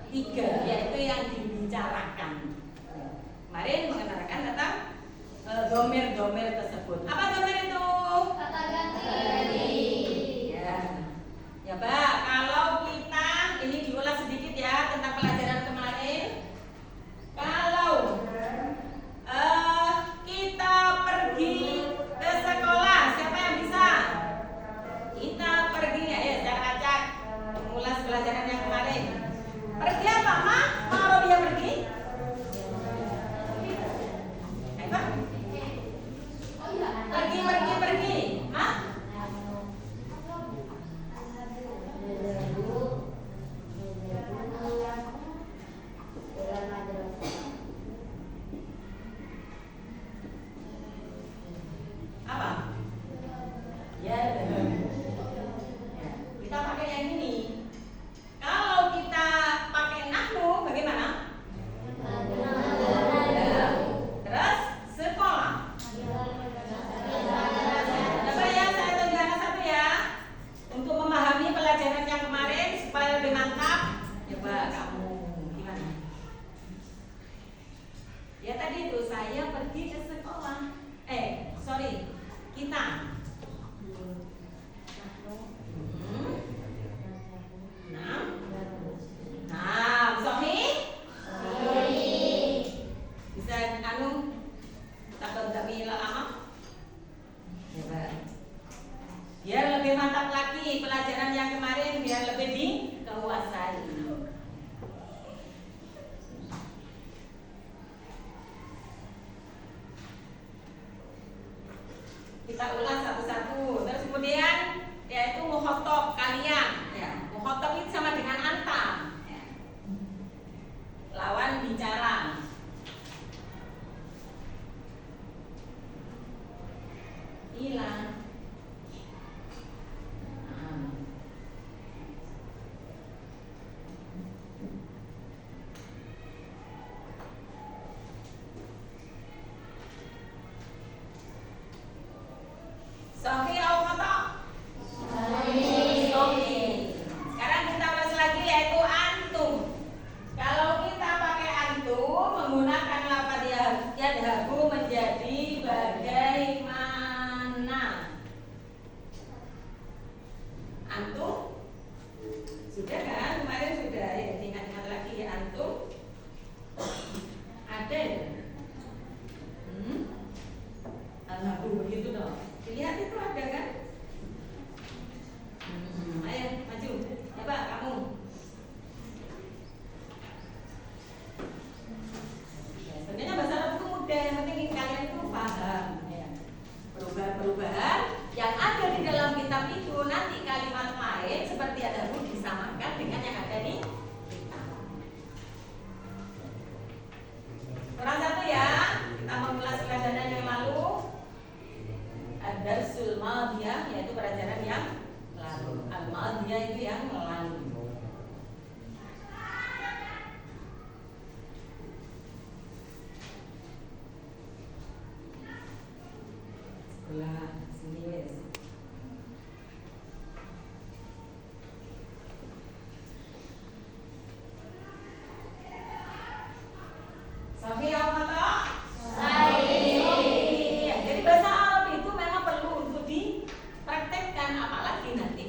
tiga, yaitu yang dibicarakan. Kemarin mengenalkan tentang domir-domir tersebut. Apa domir itu? Kata ganti. Ya, ya Mbak. Kalau kita ini diulas sedikit ya tentang pelajaran kemarin. Kalau kita pergi ke sekolah, siapa yang bisa? Kita pergi ya, secara acak mengulas pelajaran yang kemarin. Pergi apa, Ma? Mau dia pergi? Ayo, pergi. Hah? Apa? Ya, kita pakai yang ini. Kalau kita pakai nahnu, bagaimana? Terus sekolah. Coba ya, saya tunjukkan satu ya. Untuk memahami pelajaran yang kemarin supaya lebih mantap. Coba kamu gimana? Ya tadi itu saya pergi ke sekolah. Kita. Sohi? Bisa takut kami lama? Coba. Biar lebih mantap lagi pelajaran yang kemarin, biar lebih dikuasai. Kita ulas satu-satu. Terus kemudian yaitu mukhotob kalian. Ya, mukhotob itu sama dengan anta. Ya. Lawan bicara. Hilang. Sofi atau kata? Sofi. Sekarang kita ulas lagi yaitu antum. Kalau kita pakai antum menggunakan lafaz yadhabu menjadi bagaimana? Antum sudah kan? Kemarin sudah ya, ingat-ingat lagi ya antum. Ada ya? Alhamdulillah begitu dong. Lihat itu ada kan? Ayo maju. Coba kamu. Ya, sebenarnya bahasa Arab itu mudah, yang penting kalian itu paham ya. Perubahan-perubahan yang ada di dalam kitab itu nanti kalimat lain seperti ada disamakan dengan yang ada di kitab. Kurang satu ya. Kita mengulas pelajaran yang lalu. Ad-darsul madiyah yaitu pelajaran yang lalu. Al-madiyah itu yang lalu. Sebelah sini wes. Sofi apa? Jadi bahasa Arab itu memang perlu untuk dipraktekkan, apalagi nanti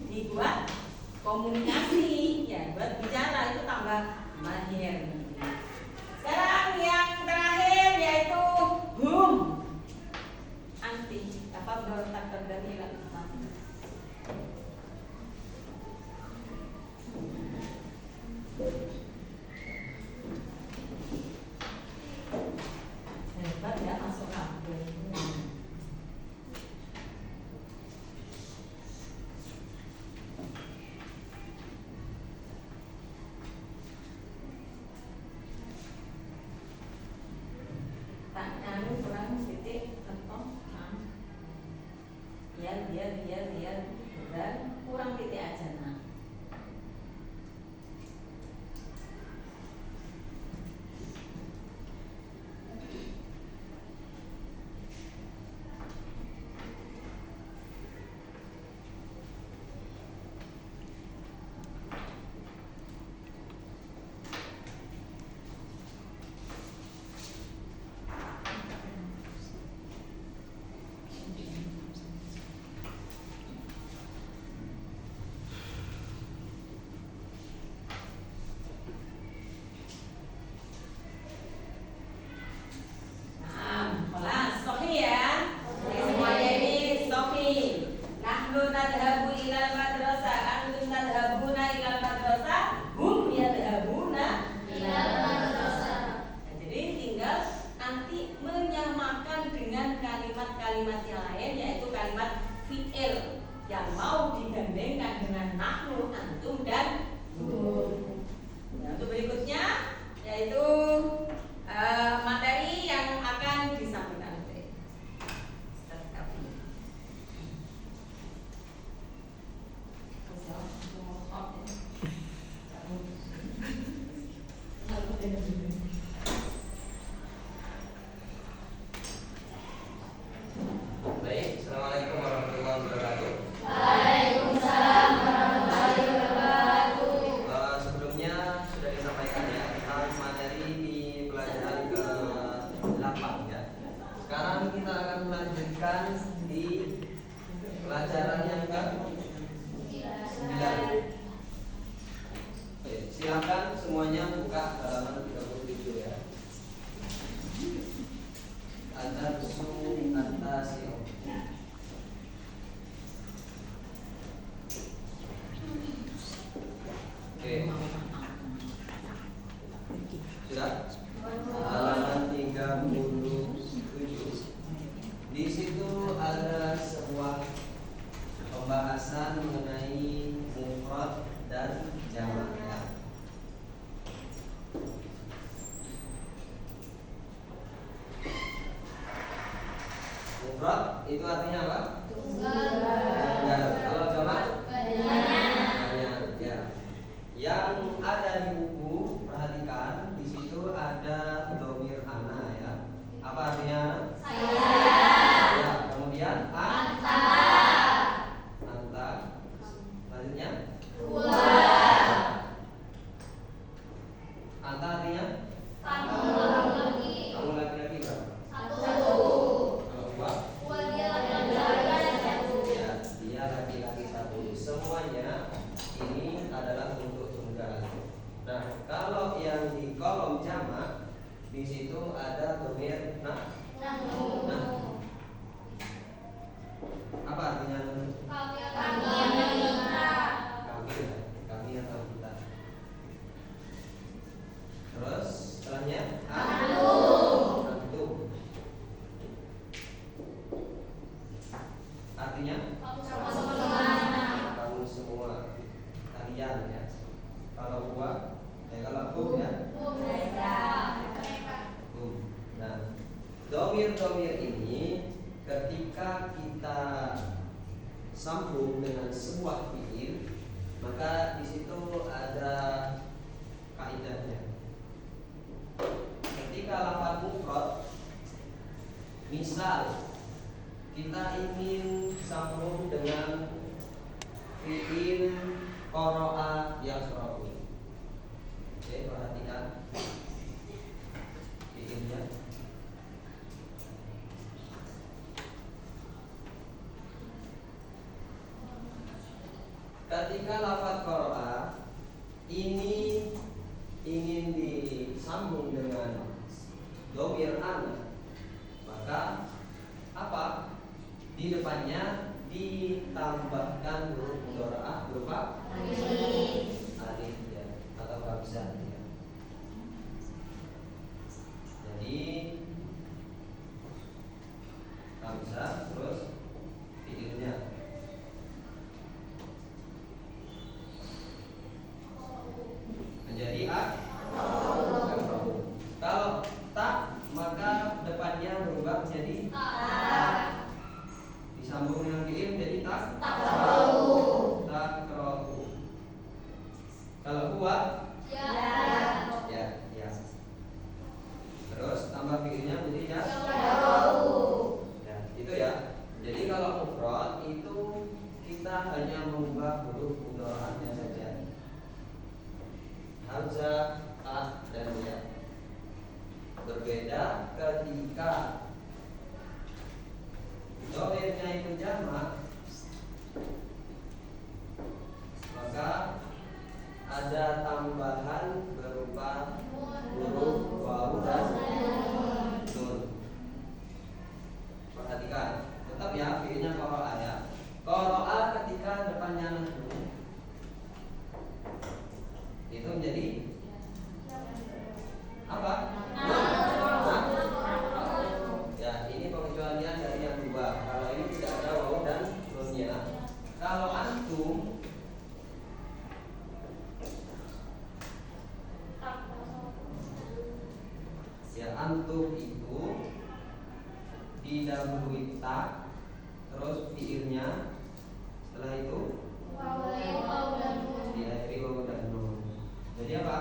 dibuat komunikasi ya, buat bicara itu tambah mahir. Sekarang yang terakhir yaitu hum. Anti apa takdir dan hilang. Hebat ya masuk kampung. Baik, assalamualaikum warahmatullahi wabarakatuh. Waalaikumsalam warahmatullahi wabarakatuh. Sebelumnya sudah disampaikan ya tentang materi di pelajaran ke-8 ya. Sekarang kita akan melanjutkan di pelajaran yang ke-9. Silakan semuanya buka halaman 37 ya. Ad-darsu at-tasi'. Oke. Sudah? Halaman 37. Di situ ada sebuah pembahasan mengenai mufrad dan jamak ya. Mufrad itu artinya apa? Tunggal. Kalau jamak? Banyak ya. Yang ada di buku, perhatikan di situ ada dhamir ana ya. Apa artinya? Saya. Ya, kemudian anta. Selanjutnya anta artinya Kamu laki-laki. kamu laki-laki berapa? Satu. Kalau gua Dia laki-laki satu. ya, dia laki-laki satu. Semuanya ini adalah bentuk tunggal. Nah, kalau yang di kolom jamak di situ ada dhamir nah. Apa artinya? Kami Kami atau kita. Terus setelahnya antum. Artinya kamu semua, kalian ya. Kalau gua, kalau aku ya. Nah, dhamir ini ketika kita sambung dengan sebuah fiil, maka di situ ada kaidahnya. Ketika lafaz mufrad, misal kita ingin sambung dengan fiil qara'a yaqra'u. Oke, perhatikan fiilnya. Ketika lafaz qara'a ini ingin disambung dengan dhamir ana, maka apa? Di depannya ditambahkan huruf mudhari'ah berupa alif ya, atau hamzah ya. Jadi hamzah terus fiilnya. Menjadi kalau tak maka depannya berubah menjadi disambung dengan fiil menjadi takra'u. Kalau kuat ya. Terus tambah fiilnya menjadi ya, itu ya. Jadi kalau mufrad itu kita hanya mengubah huruf mudhari'ahnya saja. Hamzah, ta, dan ya. Berbeda ketika dhamirnya itu jamak, maka ada tambahan berupa huruf waw dan nun. Perhatikan, tetap ya fiilnya qara'a ya. Qara'a ketika depannya nun itu menjadi apa? Ya, ini pengecualian dari yang dua. Kalau ini tidak ada waw dan nunnya. Kalau antum ya, antum itu didahului ta, terus fiilnya setelah itu diakhiri waw dan nun. Jadi apa?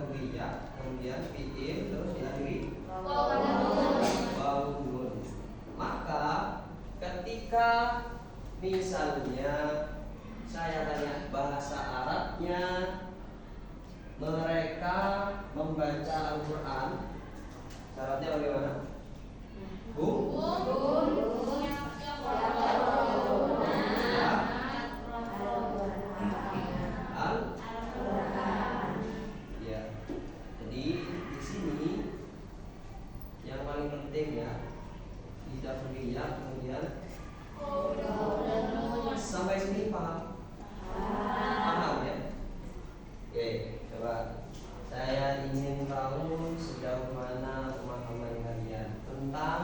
huriyah, kemudian fi'il, terus diakhiri Wawu. wawu nun. Maka ketika misalnya saya tanya bahasa Arabnya, mereka membaca Al-Quran, syaratnya bagaimana? Ya. Jadi di sini yang paling penting ya, lidah huriyah, kemudian sampai sini paham? Paham ya? Oke, coba saya ingin tahu sejauh mana pemahaman kalian tentang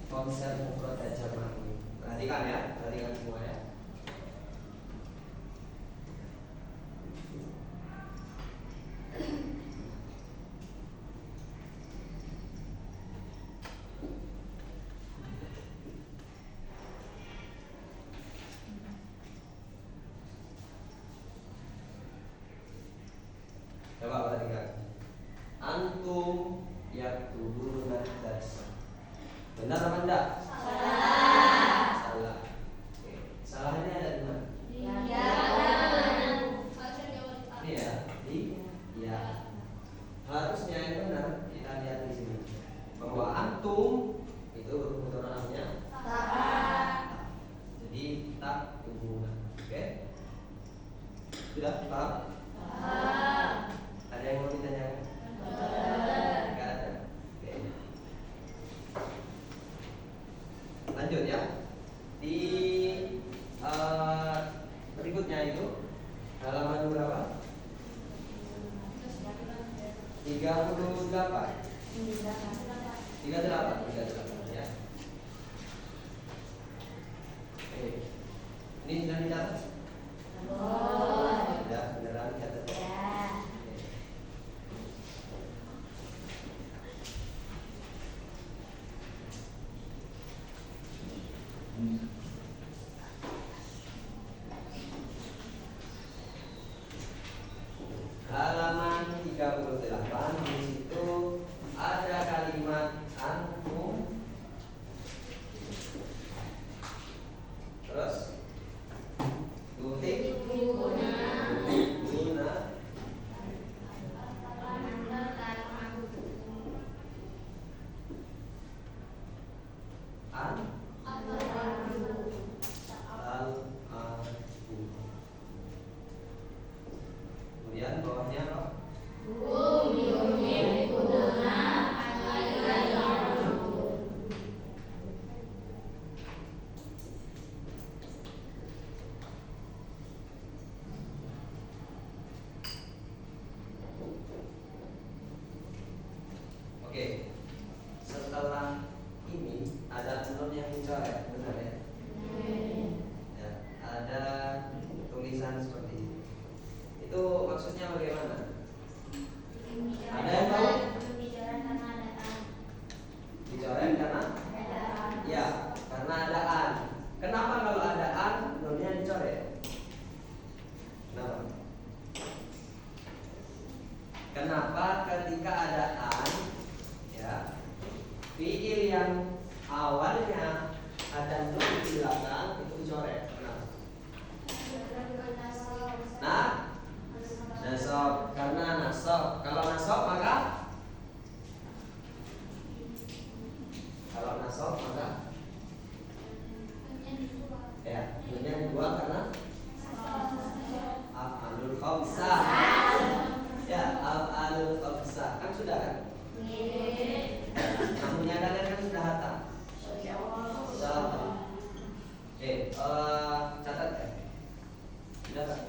konsep mufrad dan jamak ini. Perhatikan ya, perhatikan semua ya. Coba perhatikan. Antum yaktubuna darsa. Benar apa enggak? Salah. Oke. Salahnya ada di mana? Ini ya, ya. Harusnya yang benar kita lihat di sini bahwa antum itu huruf namanya jadi tak tubuna. Oke? Sudah paham? Ada yang mau ditanyakan? Enggak ada. Oke. Lanjut ya. Di berikutnya itu halaman berapa? 38 ya. Oke. Ini sudah dicatat? Sudah, beneran dicatat ya? Oke. Halaman 38 di situ ada kalimat antum, terus guna kemudian bawahnya apa? Oke. Setelah ini ada nun yang dicoret, benar ya? Ya, ada tulisan seperti ini. Itu maksudnya bagaimana? Ada yang tahu? Dicoret karena? Ya, karena ada an. Kenapa kalau ada an nunnya dicoret? Kenapa? Kenapa ketika ada an, ya, fiil yang awalnya ada nun di belakang itu dicoret? Kenapa? Nah, nasab, karena nasab. Kalau nasab maka ya, nunnya dibuang karena af'alul khamsah. Ya, af'alul khamsah. Kan sudah kan? Namunnya kalian kan sudah hafal. Insyaallah. Oke, catat ya. Sudah kan?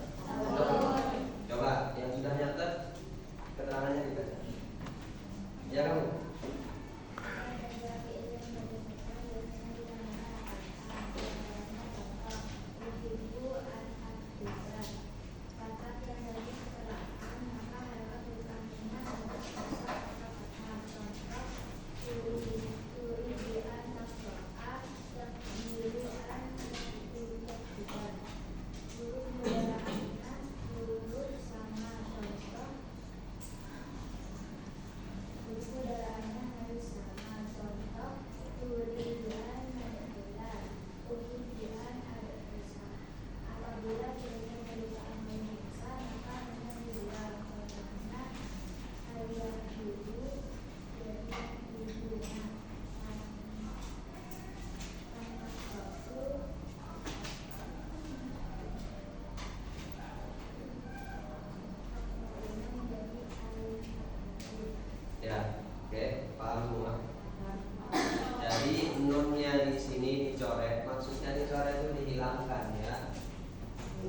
Coba yang sudah nyatet keterangannya dibaca. Ya kamu.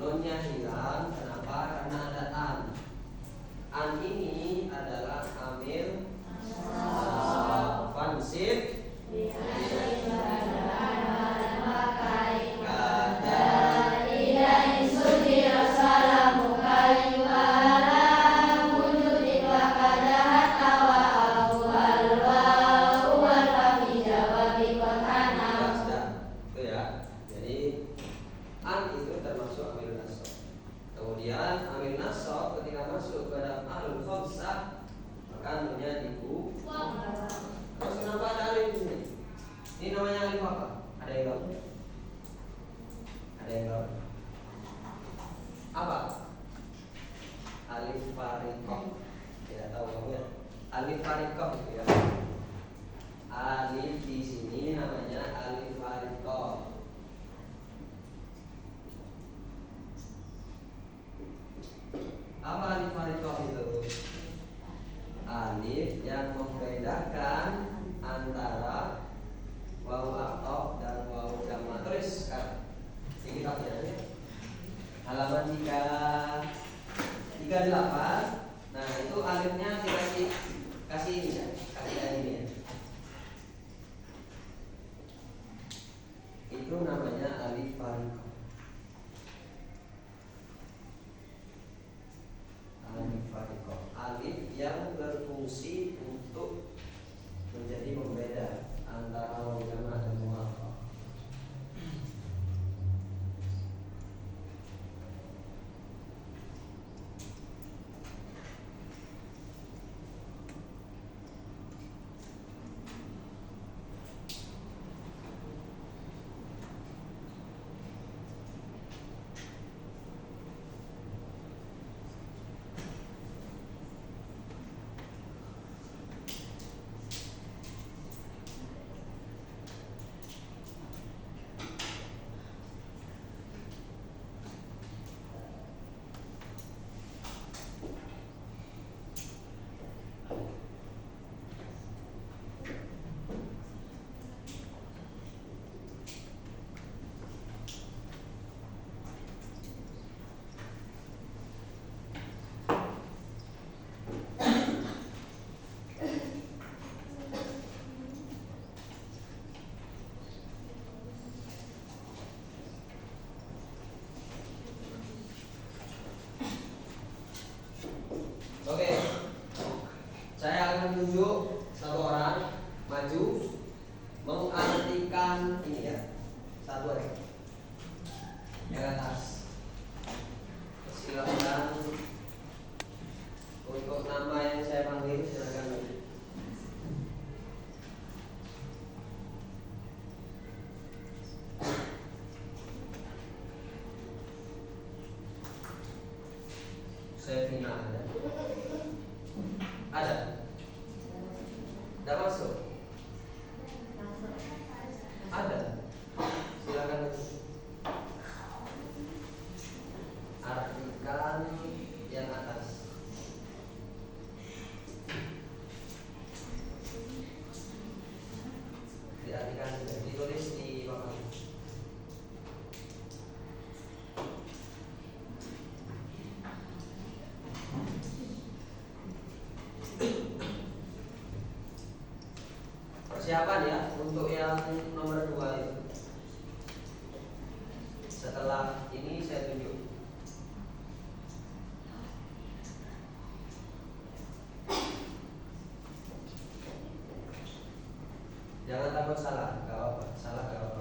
nunnya hilang. Kenapa? Karena ada an. An ini adalah amil nasab. Fansib itu ya. Jadi an itu termasuk amil nasab. Kemudian amil nasab ketika masuk ke dalam al khamsah maka nunnya dibu. Terus kenapa ada alif di sini? Ini namanya alif apa? Ada yang tahu? Ada yang tahu? Apa? Alif fariqah. Ya tahu kamu ya. Alif fariqah itu ya. Alif di sini namanya alif fariqah. Apa alif fariqah itu? Alif yang membedakan antara wawu aqaf dan wawu jamak. Tulis kan di kitabnya ya. Halaman 38. Nah, itu alifnya kasih ini ya. Kasih yang ini ya. Itu namanya alif fariqah. Alif fariqah. Alif yang berfungsi untuk menjadi pembeda antara wawu jamak dan wawu aqaf. Oke, saya akan tunjuk satu orang maju mengartikan ini ya, satu orang yang atas. Silakan untuk nama yang saya panggil, silakan maju. Sevina ada? Ada? Tidak masuk? Ada? Silakan. Artikan yang atas. Diartikan juga, ditulis di papan. Persiapan ya untuk yang nomor 2 itu. Setelah ini saya tunjuk. Jangan takut salah, gak apa-apa. Salah gak apa-apa.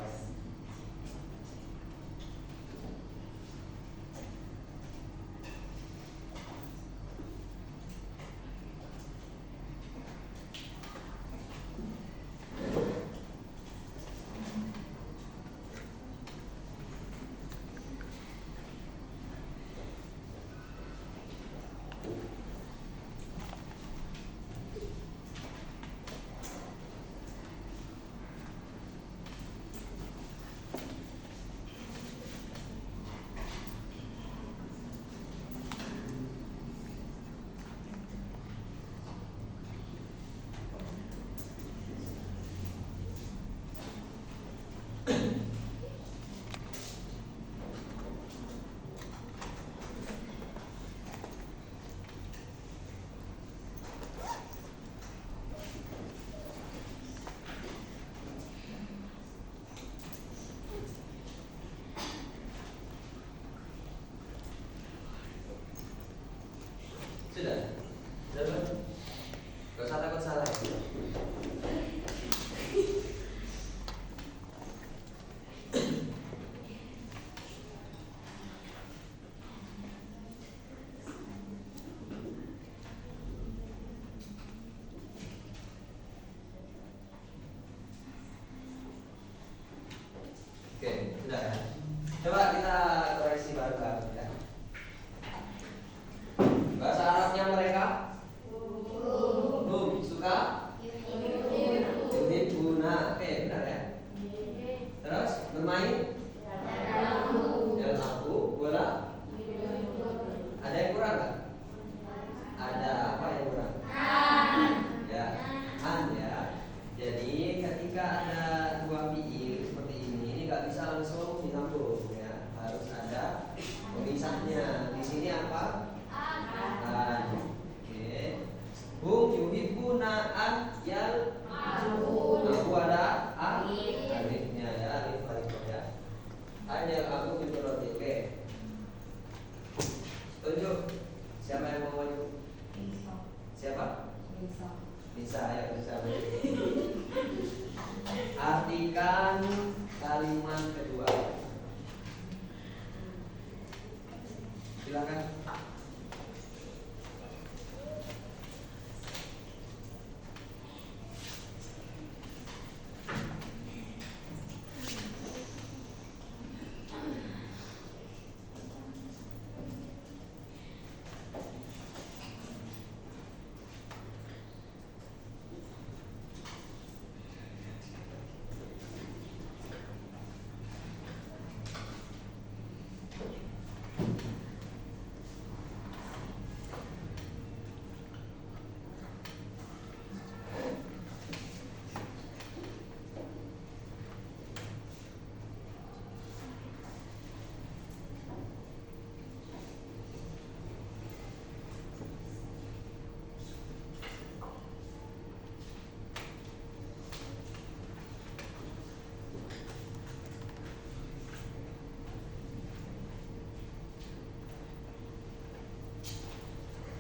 Silakan.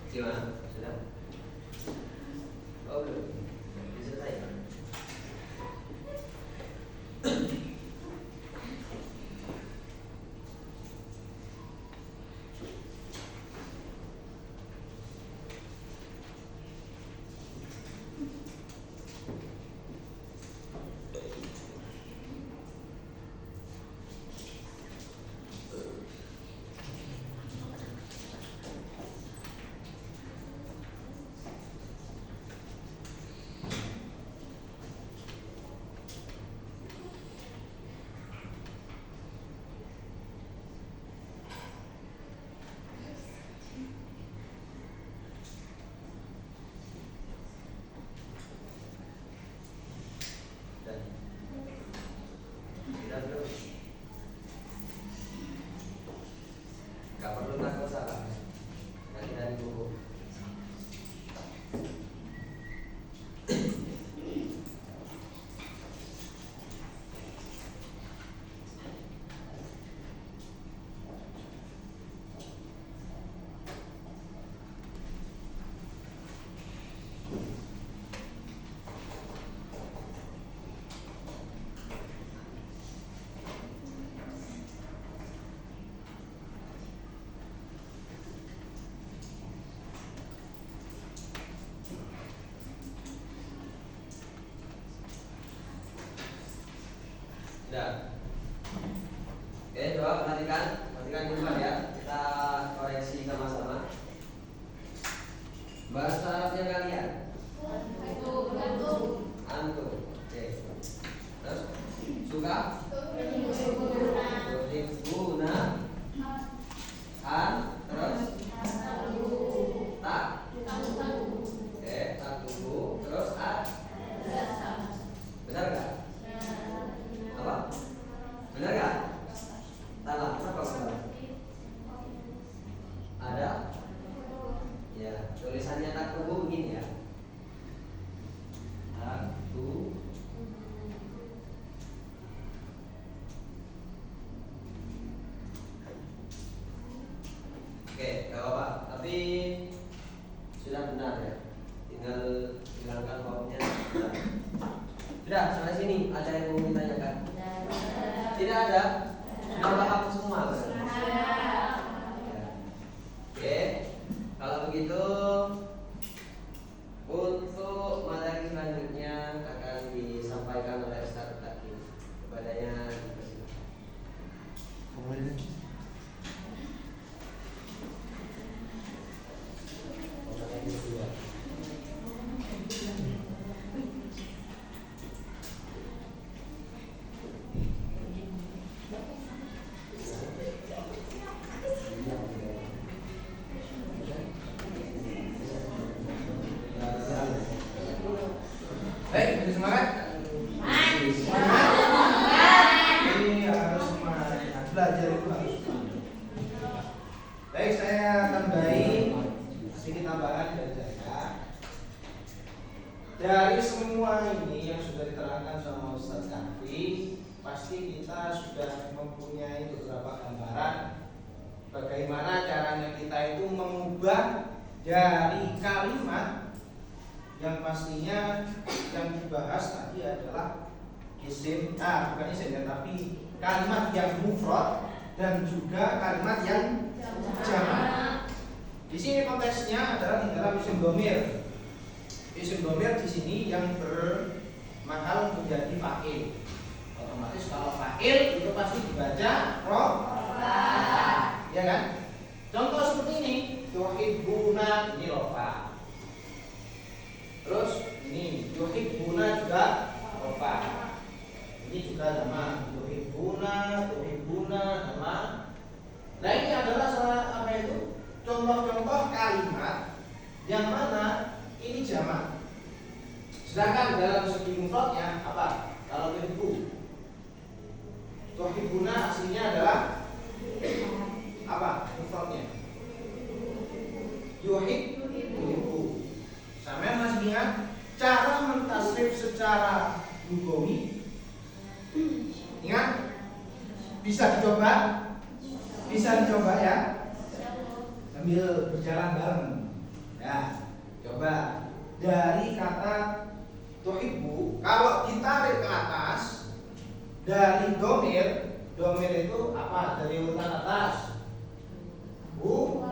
Gimana? Sudah? Oh belum? Diselesaikan? Tidak belum. Gak perlu takut salah. Nanti dari buku. Sudah. Oke, coba perhatikan dulu ya. Kita koreksi sama-sama. Bahasa Arabnya kalian? Antum. Oke. Terus suka? Yuhibbuna. An. Terus tak. Oke, tak tunggu. Terus a. Benar nggak? Apa? Benar nggak? Salah. Kenapa salah? Ada? Ya, tulisannya tak tunggu begini ya. Aku Oke, gak apa-apa. Tapi sudah benar ya. Tinggal hilangkan vaulnya. Sudah, sampai sini ada yang mau ditanyakan? Tidak ada? Sudah paham semua? Ya. Oke, kalau begitu untuk materi selanjutnya akan disampaikan oleh Ustaz Taki. Kepadanya Baik, semangat. Ini harus semangat. Belajar itu harus semangat. Baik, saya tambahin sedikit tambahan dari saya. Dari semua ini yang sudah diterangkan sama Ustaz Kafi, pasti kita sudah mempunyai beberapa gambaran bagaimana caranya kita itu mengubah dari kalimat yang pastinya yang dibahas tadi adalah isim, bukan isim ya, tapi kalimat yang mufrad dan juga kalimat yang jamak. Di sini konteksnya adalah di dalam isim domir. Isim domir di sini yang bermakal menjadi fa'il. Otomatis kalau fa'il itu pasti dibaca rofa, ya kan? Contoh seperti ini, yuhibbuna, ini rofa. Terus ini yuhibbuna juga rofa. Ini juga nama yuhibbuna nama. Nah ini adalah salah apa itu? Contoh-contoh kalimat yang mana ini jamak. Sedangkan dalam segi mufradnya apa? Kalau yuhibbu, yuhibbuna aslinya adalah apa? Mufradnya yuhibbu. Sampai masih ingat cara mentasrif secara lugawi? Ingat? Bisa dicoba? Bisa dicoba ya? Sambil berjalan bareng. Ya, coba dari kata tuhibbu, kalau ditarik ke atas dari domir itu apa? Dari urutan atas. Bu,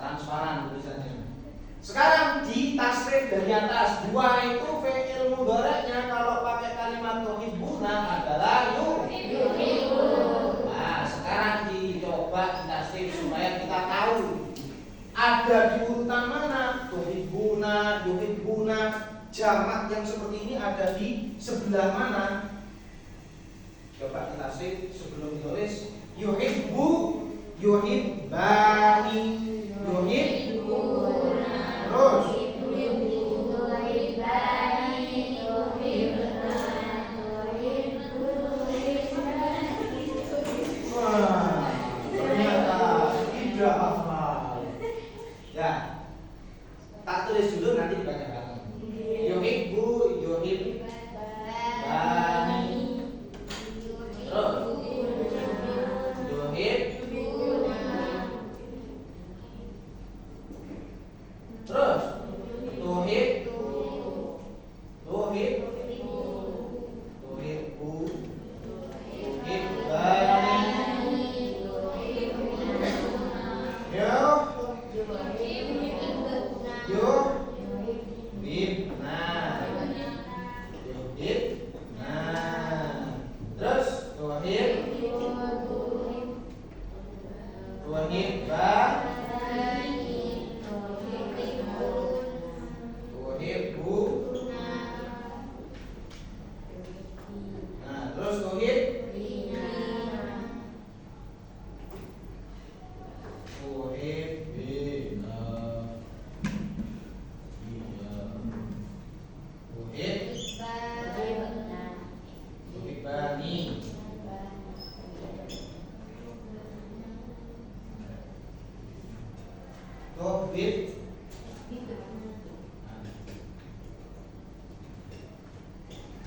transparan tulisannya. Sekarang di tasrif dari atas, dua itu fi'il mudhari'nya kalau pakai kalimat tuhibbuna adalah yuhibbu. Nah, sekarang dicoba tasrif supaya kita tahu ada di urutan mana yuhibbuna, jamak yang seperti ini ada di sebelah mana. Coba kita tasrif sebelum ditulis yuhibbu, yuhibbani, yuhibbuna, terus wah, ternyata tidak hafal. Ya, tak tulis dulu nanti dibaca bareng. Yuhibbu, yuhibbani, terus terus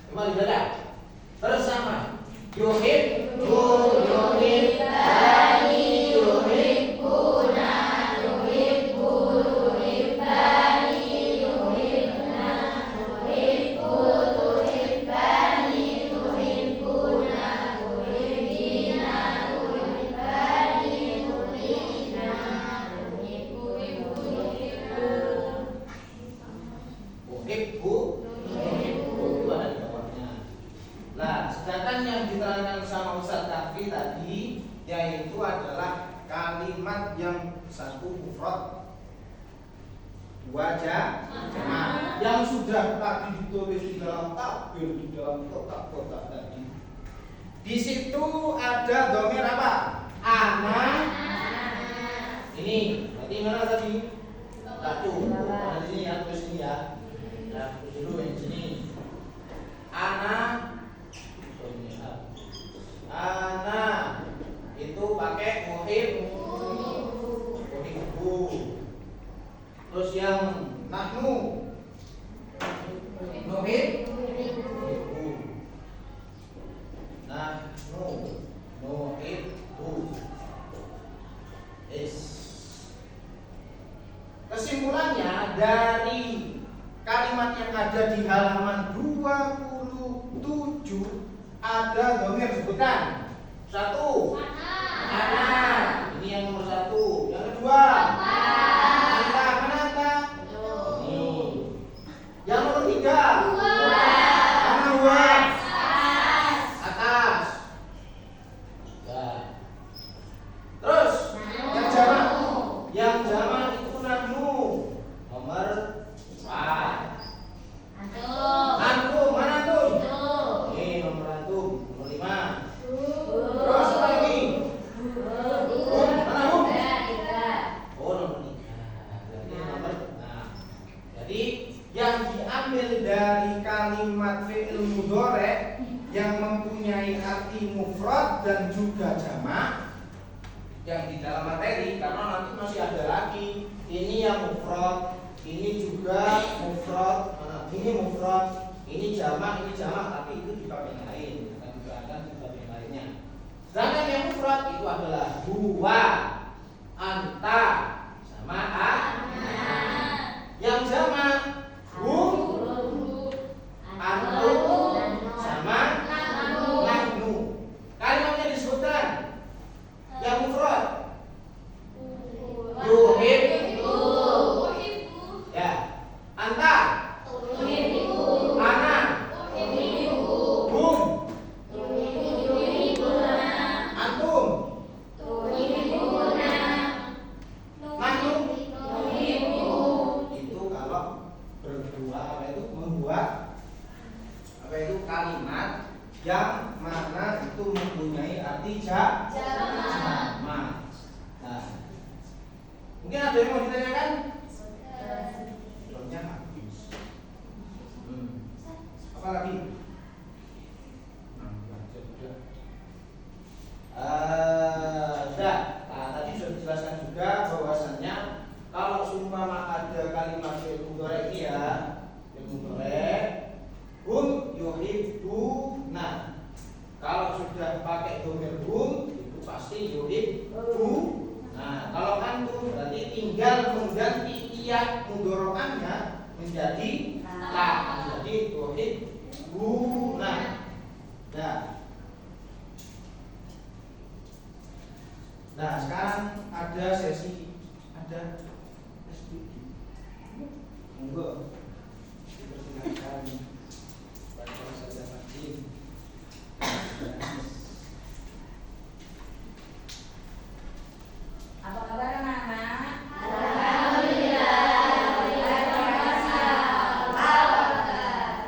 kembali belajar bersama yuhibbu, yuhibbani, yuhibbuna, yuhibbu, yuhibbani, yuhibbuna, yuhibbu, yuhibbani, yuhibbuna, yuhibbina, yuhibbani, yuhibbina, yuhibbu, nah, sedangkan yang diterangkan sama Ustaz Kafi tadi yaitu adalah kalimat yang satu mufrad, dua jamak yang sudah tadi ditulis di dalam tabel, di dalam kotak-kotak tadi. Di situ ada domir apa? Ana. Ini sini. Berarti mana tadi? Satu. Nah, di sini ya, tulis sini ya. Nah, tulis dulu yang di sini. Ana. Ana itu pakai muhibbu. Terus yang nahnu nuhibbu. Nahnu nuhibbu. Kesimpulannya dari kalimat yang ada di halaman 27 ada dhamir sebutkan. Satu, ana. Ini yang nomor satu. Yang kedua, anta. Mana anta? Ini. Yang nomor tiga, mana huwa? Atas. Ya. Terus yang jamak. Yang jamak itu nahnu. Nomor 4. Antum, mana antum? Ini nomor antum, nomor 5. Terus apa lagi? Mana hum? Oh, nomor 3. Berarti nomor 6. Jadi yang diambil dari kalimat fi'il mudhari' yang mempunyai arti mufrad dan juga jamak yang di dalam materi, karena nanti masih ada lagi. Ini yang mufrad, ini juga mufrad, ini mufrad, ini jamak, tapi itu di bab yang lain. Akan diterangkan di bab yang lainnya. Sedangkan yang mufrad itu adalah huwa, anta, sama ana. Yang jamak hum, antum, sama nahnu. Kalimatnya disebutkan. Yang mufrad yuhibbu. Ya. Anta, ana, hum, antum, nahnu. Itu kalau berdua membuat kalimat yang mana itu mempunyai arti jamak. Nah, mungkin ada yang mau ditanyakan? Contohnya habis. Apa lagi? Nah, tadi sudah dijelaskan juga bahwasannya kalau seumpama ada kalimat fi'il mudhari' ini ya, fi'il mudhari' hum yuhibbuna. Kalau sudah pakai dhamir hum itu pasti yuhibbu. Nah, kalau antum berarti tinggal mengganti iya mudharakannya menjadi la, menjadi yuhibbuna. Nah, sekarang ada sesi monggo dipersilakan baca saja Fatin. Apa kabar anak-anak?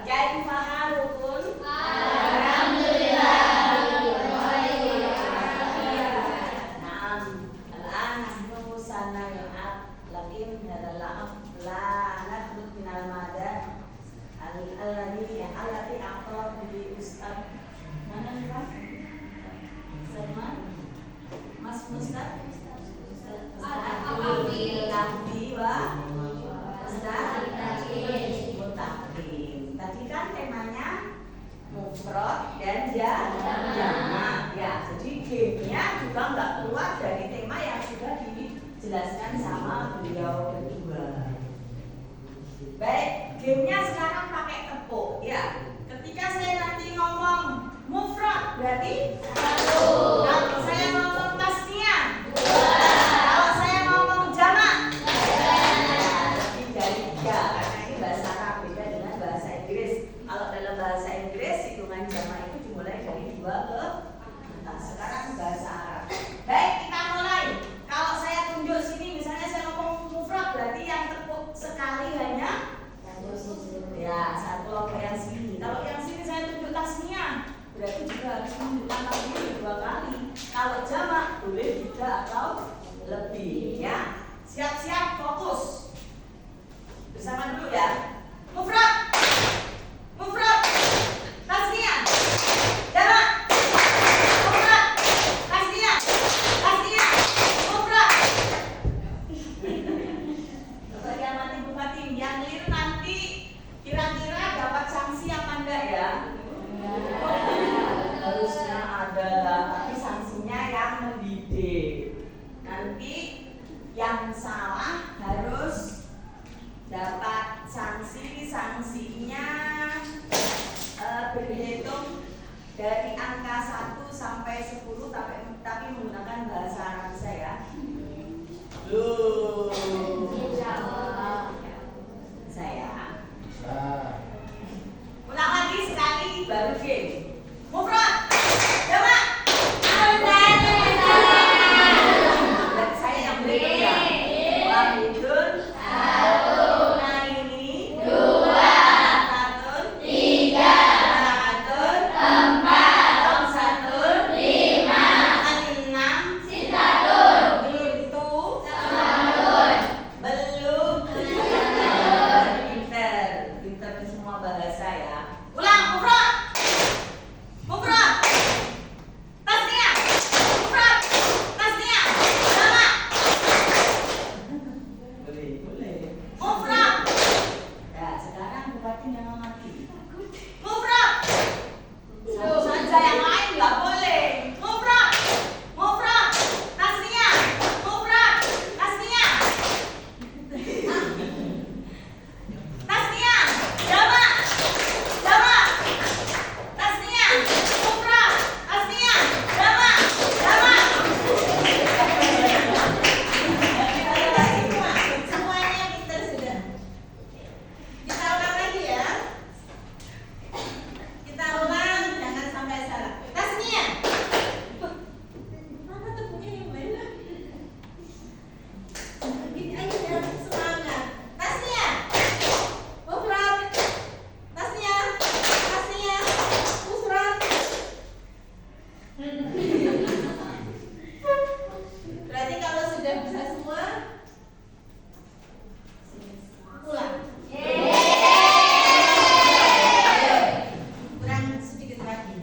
Kaifa halukum? Naam, al-an nahnu sanayat lakin hadal la'af la nakhruj min al-mada allati aqrab bi ustad. Mana nih Pak? Salman? Mas Mustad? Lahdi wa Ustaz Mutakim. Tadi kan temanya mufrad dan jamak ya. Jadi gamenya juga nggak keluar dari tema yang sudah dijelaskan sama beliau berdua. Baik, gamenya sekarang pakai tepuk ya. Ketika saya nanti ngomong mufrad berarti 1. Kalau saya ngomong tasniyah 2. Kalau saya ngomong jamak berarti dari 3. Karena ini bahasa Arab beda dengan bahasa Inggris. Kalau dalam bahasa Inggris hitungan jamak itu dimulai dari 2 ke atas. Sekarang bahasa Arab. Baik, kita mulai. Kalau saya tunjuk sini misalnya saya ngomong mufrad berarti yang tepuk sekali hanya ya 1 kelompok yang sini. Kalau yang sini saya tunjuk tasniyah berarti juga harus menunjukkan lagi nanti yang salah harus dapat sanksinya berhitung dari angka 1 sampai 10 tapi menggunakan bahasa Arab saya. Saya ulang lagi sekali baru game. Mufrad, jamak. Dan saya yang beri ya. Wahidun, naini, tatun, tatun, khamsatun, enam, belum, pinter di semua bahasa ya. Ulang, mufrad, mufrad, tasniah, mufrad, tasniah, jamak, mufrad. Ya, sekarang bukatin yang mati. Mufrad. Satu saja, yang lain nggak boleh. Mufrad, mufrad, tasniah, mufrad, tasniah, tasniah, jamak, jamak, tasniah, mufrad, tasniah, jamak, jamak. Semuanya pintar sudah. Kita ulang lagi ya. Kita ulang, jangan sampai salah. Tasniah. Mana tepungnya yang mana? Gini aja biar semangat. Tasniah. Mufrad. Tasniah. Tasniah. Mufrad. Berarti kalau sudah bisa semua, ulang. Kurang sedikit lagi.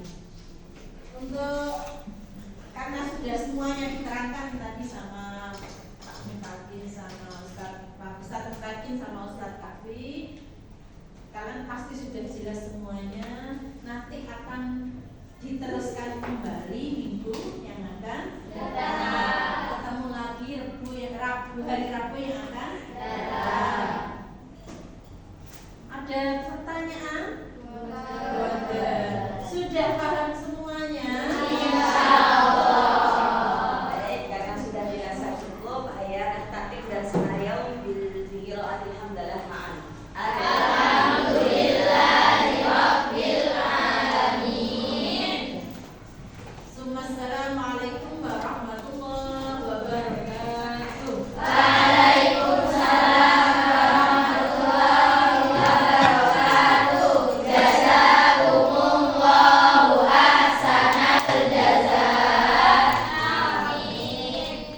Untuk karena sudah semuanya diterangkan tadi sama Pak Mutakin sama Ustaz Mutakin sama Ustaz Kafi, kalian pasti sudah jelas semuanya. Nanti akan diteruskan kembali minggu yang akan datang. Ketemu lagi hari Rabu yang akan datang. Ada pertanyaan? Sudah paham